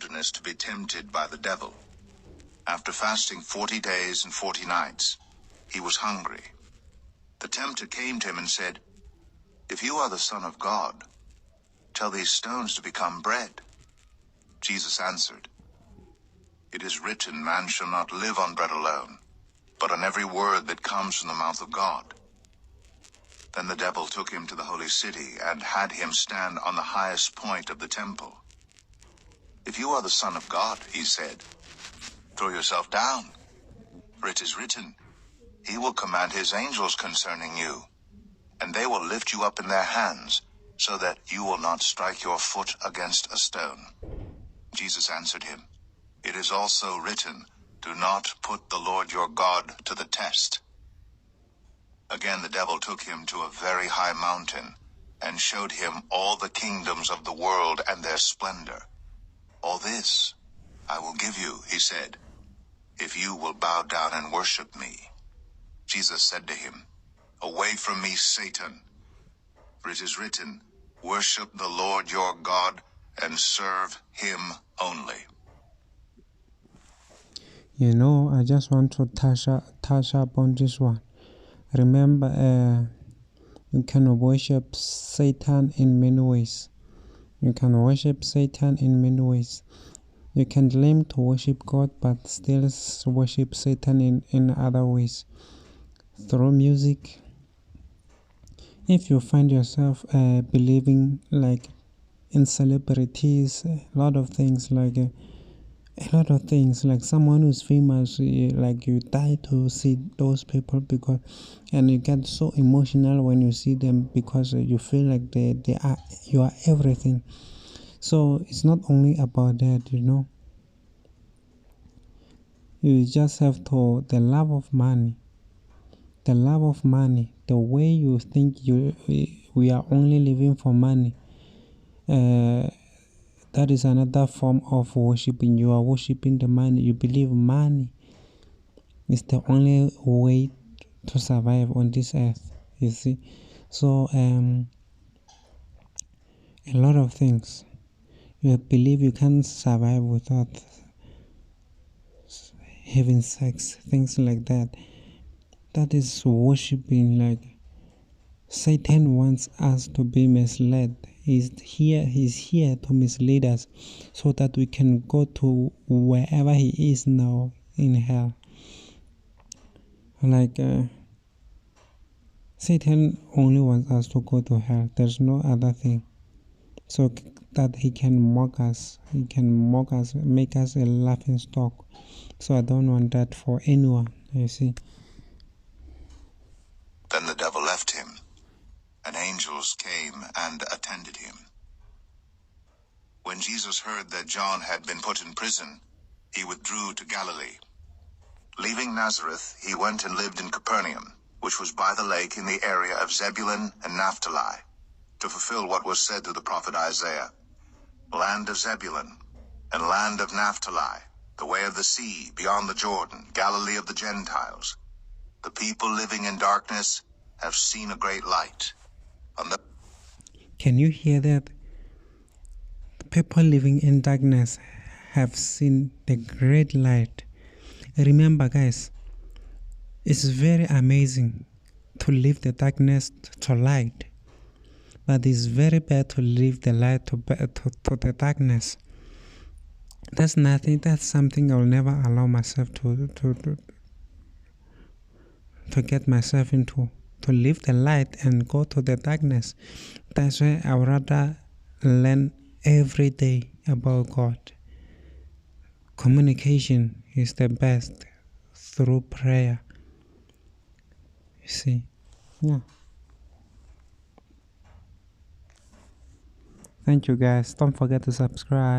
wilderness to be tempted by the devil. After fasting 40 days and 40 nights, he was hungry. The tempter came to him and said, "If you are the Son of God, tell these stones to become bread." Jesus answered, "It is written, man shall not live on bread alone, but on every word that comes from the mouth of God." Then the devil took him to the holy city and had him stand on the highest point of the temple. "If you are the Son of God," he said, "throw yourself down, for it is written, he will command his angels concerning you, and they will lift you up in their hands, so that you will not strike your foot against a stone." Jesus answered him, "It is also written, do not put the Lord your God to the test." Again the devil took him to a very high mountain, and showed him all the kingdoms of the world and their splendor. "All this I will give you," he said, "if you will bow down and worship me." Jesus said to him, "Away from me, Satan, for it is written, worship the Lord your God and serve him only." I just want to touch up on this one. Remember, you can worship Satan in many ways. You can worship Satan in many ways. You can claim to worship God, but still worship Satan in other ways. Through music. If you find yourself believing like in celebrities, a lot of things like someone who's famous, like you die to see those people, because and you get so emotional when you see them, because you feel like you are everything. So it's not only about that, you just have to the love of money, the way you think we are only living for money. That is another form of worshiping. You are worshiping the money. You believe money is the only way to survive on this earth, you see. So a lot of things you believe you can't survive without having sex, things like that. That is worshiping. Like Satan wants us to be misled. He's here to mislead us, so that we can go to wherever he is now, in hell. Like Satan only wants us to go to hell. There's no other thing. So that he can mock us. He can mock us, make us a laughing stock. So I don't want that for anyone, you see. Then the devil left him, and angels came and attended him. When Jesus heard that John had been put in prison, he withdrew to Galilee. Leaving Nazareth, he went and lived in Capernaum, which was by the lake in the area of Zebulun and Naphtali, to fulfill what was said through the prophet Isaiah. Land of Zebulun and land of Naphtali, the way of the sea beyond the Jordan, Galilee of the Gentiles. The people living in darkness have seen a great light. Can you hear that? The people living in darkness have seen the great light. Remember, guys, it's very amazing to leave the darkness to light, but it's very bad to leave the light to the darkness. That's something I'll never allow myself to get myself into, to leave the light and go to the darkness. That's why I would rather learn every day about God. Communication is the best through prayer. You see? Yeah. Thank you, guys. Don't forget to subscribe.